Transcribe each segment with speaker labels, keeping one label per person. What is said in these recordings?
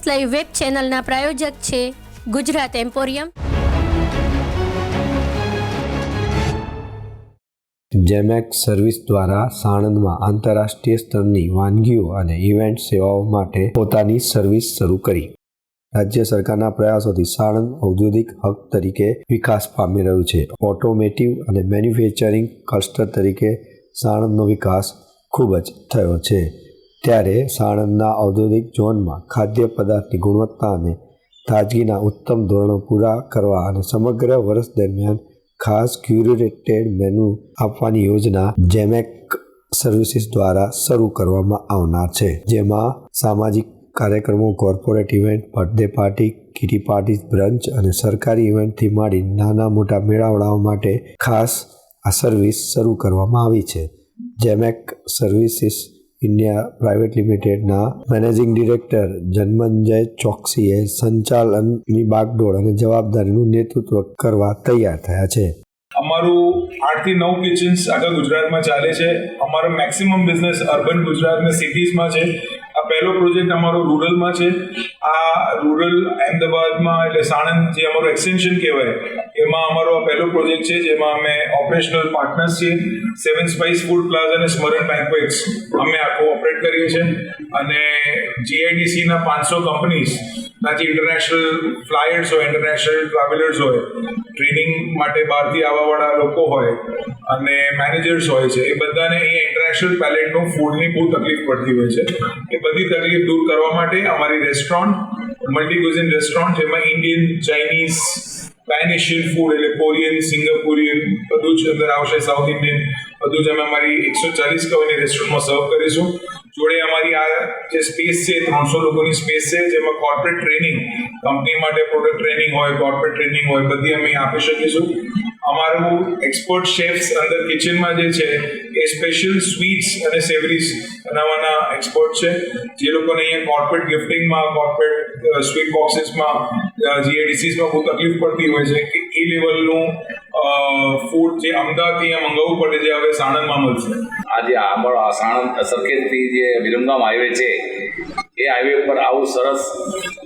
Speaker 1: Live web ચેનલના પ્રાયોજક છે Gujarat emporium.
Speaker 2: જેમેક્સ service દ્વારા સાણંદમાં આંતરરાષ્ટ્રીય સ્તરની વાનગીઓ અને ઇવેન્ટ સેવાઓ માટે પોતાની સર્વિસ શરૂ કરી। રાજ્ય સરકારના પ્રયાસોથી સાણંદ ઔદ્યોગિક હબ તરીકે વિકાસ પામી રહ્યું છે। ઓટોમેટિવ અને મેન્યુફેક્ચરિંગ ક્લસ્ટર તરીકે સાણંદનો વિકાસ ખૂબ જ થયો છે। ત્યારે સાણંદના ઔદ્યોગિક ઝોનમાં ખાદ્ય પદાર્થની ગુણવત્તા અને તાજગીના ઉત્તમ ધોરણો પૂરા કરવા અને સમગ્ર વર્ષ દરમિયાન ખાસ ક્યુરેટેડ મેનુ આપવાની યોજના જેમેક્સ સર્વિસીસ દ્વારા શરૂ કરવામાં આવનાર છે, જેમાં સામાજિક કાર્યક્રમો, corporate event, birthday party, kitty party, brunch અને સરકારી ઇવેન્ટથી માંડી નાના મોટા મેળાવડાઓ માટે ખાસ આ સર્વિસ શરૂ કરવામાં આવી છે। જેમેક્સ સર્વિસીસ ઇન્ડિયા પ્રાઇવેટ લિમિટેડના મેનેજિંગ ડિરેક્ટર જન્મંજય ચોકસીએ સંચાલનની બાગડોળ અને જવાબદારીનું નેતૃત્વ કરવા તૈયાર થયા છે।
Speaker 3: અમારું 8 થી 9 કિચન્સ આખા ગુજરાતમાં ચાલે છે। અમારો મેક્સિમમ બિઝનેસ અર્બન ગુજરાતના સિટીઝમાં છે। આ પહેલો પ્રોજેક્ટ અમારો રૂરલમાં છે। આ રૂરલ અમદાવાદમાં એટલે સાણંદ જે અમારું એક્સટેન્શન કહેવાય એમાં અમારો આ પહેલો પ્રોજેક્ટ છે, જેમાં અમે ઓપરેશનલ પાર્ટનર્સ છીએ। 7 સ્પાઇસ ફૂડ પ્લાઝા અને સ્મરણ બેન્ક્વેટ્સ અમે આખો ઓપરેટ કરીએ છીએ અને જીઆઈડીસીના 500 કંપનીઝ જે ઇન્ટરનેશનલ ફ્લાયર્સ હોય, ઇન્ટરનેશનલ ટ્રાવેલર્સ હોય, ટ્રેનિંગ માટે બહારથી આવવાવાળા લોકો હોય અને મેનેજર્સ હોય છે, એ બધાને અહીંયા ઇન્ટરનેશનલ પેલેટનું ફૂડની બહુ તકલીફ પડતી હોય છે। એ બધી તકલીફ દૂર કરવા માટે અમારી રેસ્ટોરન્ટ, મલ્ટી ક્યુઝિન રેસ્ટોરન્ટ, જેમાં Indian, Chinese, pan Asian food એટલે કોરિયન, સિંગાપુરિયન બધું જ અંદર આવશે, સાઉથ ઇન્ડિયન બધું જ અમે અમારી 140 કરોડની રેસ્ટોરન્ટમાં સર્વ કરીશું। જોડે અમારી આ જે સ્પેસ છે 300 લોકોની સ્પેસ છે, જેમાં કોર્પોરેટ ટ્રેનિંગ, કંપની માટે પ્રોડક્ટ ટ્રેનિંગ હોય, કોર્પોરેટ ટ્રેનિંગ હોય, બધી અમે આપી શકીશું। અમારું એક્સપર્ટ શેફ્સ અંદર કિચનમાં જે છે એ સ્પેશિયલ સ્વીટ્સ અને સેવરીઝ બનાવવાના એક્સપર્ટ છે, જે લોકોને અહીંયા કોર્પોરેટ ગિફ્ટિંગમાં, કોર્પોરેટ સ્વીટ બોક્સીસમાં, જીઆઈડીસીસમાં બહુ તકલીફ પડતી હોય છે કે એ લેવલનું ફૂડ જે અમદાવાદથી અહીંયા મંગાવવું પડે છે, હવે સાણંદમાં મળશે।
Speaker 4: આજે આપણો સાણંદ સરખેજથી જે વિરમગામ હાઈવે છે એ હાઈવે પર આવું સરસ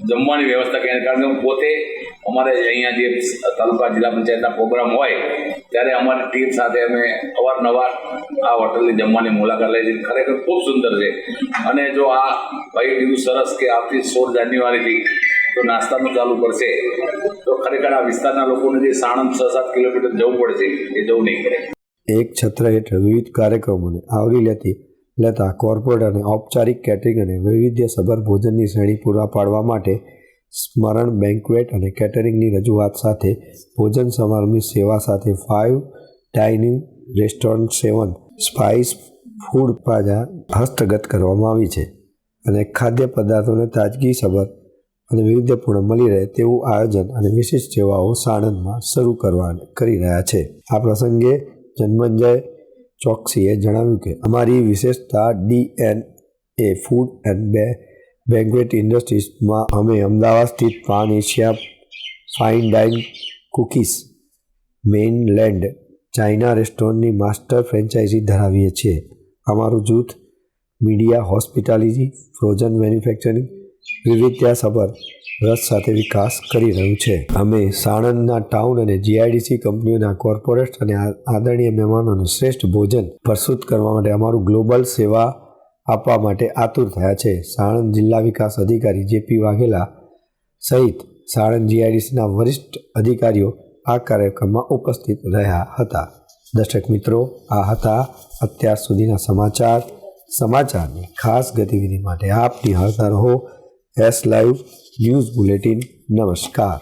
Speaker 4: જમવાની વ્યવસ્થા કરે, કારણ કે હું પોતે અમારે અહીંયા જે તાલુકા જિલ્લા પંચાયતના પ્રોગ્રામ હોય ત્યારે અમારી ટીમ સાથે અમે અવારનવાર આ હોટલની જમવાની મુલાકાત લઈએ છીએ। ખરેખર ખૂબ સુંદર છે અને જો આ ભાઈ કીધું સરસ કે આવતી 16 જાન્યુઆરીથી તો નાસ્તાનું ચાલુ કરશે તો ખરેખર આ વિસ્તારના લોકોને જે સાણંદ 6-7 કિલોમીટર જવું પડશે એ જવું નહીં પડે।
Speaker 2: એક છત્ર હેઠળ વિવિધ કાર્યક્રમોને આવરી લેતા કોર્પોરેટ અને ઔપચારિક કેટરિંગ અને વૈવિધ્યસભર ભોજનની શ્રેણી પૂરા પાડવા માટે સ્મરણ બેન્ક્વેટ અને કેટરિંગની રજૂઆત સાથે ભોજન સમારંભની સેવા સાથે 5 dining restaurant, 7 spice food plaza હસ્તગત કરવામાં આવી છે અને ખાદ્ય પદાર્થોને તાજગીસભર અને વૈવિધ્યપૂર્ણ મળી રહે તેવું આયોજન અને વિશિષ્ટ સેવાઓ સાણંદમાં શરૂ કરી રહ્યા છે। આ પ્રસંગે જન્મંજય ચોકસીએ જણાવ્યું કે અમારી વિશેષતા DNA ફૂડ એન્ડ બેન્ક્વેટ ઇન્ડસ્ટ્રીઝમાં અમે અમદાવાદ સ્થિત pan Asia fine dine cookies mainland China રેસ્ટોરન્ટની માસ્ટર ફ્રેન્ચાઇઝી ધરાવીએ છીએ। અમારું જૂથ મીડિયા, હોસ્પિટાલિટી, ફ્રોઝન મેન્યુફેક્ચરિંગ વિવિધતાસભર રસ સાથે વિકાસ કરી રહ્યું છે। અમે સાણંદના ટાઉન અને જીઆઈડીસી કંપનીઓના કોર્પોરેટ અને આદરણીય મહેમાનોને શ્રેષ્ઠ ભોજન પ્રસ્તુત કરવા માટે અમારું ગ્લોબલ સેવા આપવા માટે આતુર થયા છે। સાણંદ જિલ્લા વિકાસ અધિકારી જેપી વાઘેલા સહિત સાણંદ જીઆઈડીસીના વરિષ્ઠ અધિકારીઓ આ કાર્યક્રમમાં ઉપસ્થિત રહ્યા હતા। દર્શક મિત્રો, આ હતા અત્યાર સુધીના સમાચારની ખાસ ગતિવિધિ માટે આપ નિહાળતા રહો એસ લાઈવ ન્યૂઝ બુલેટિન। નમસ્કાર।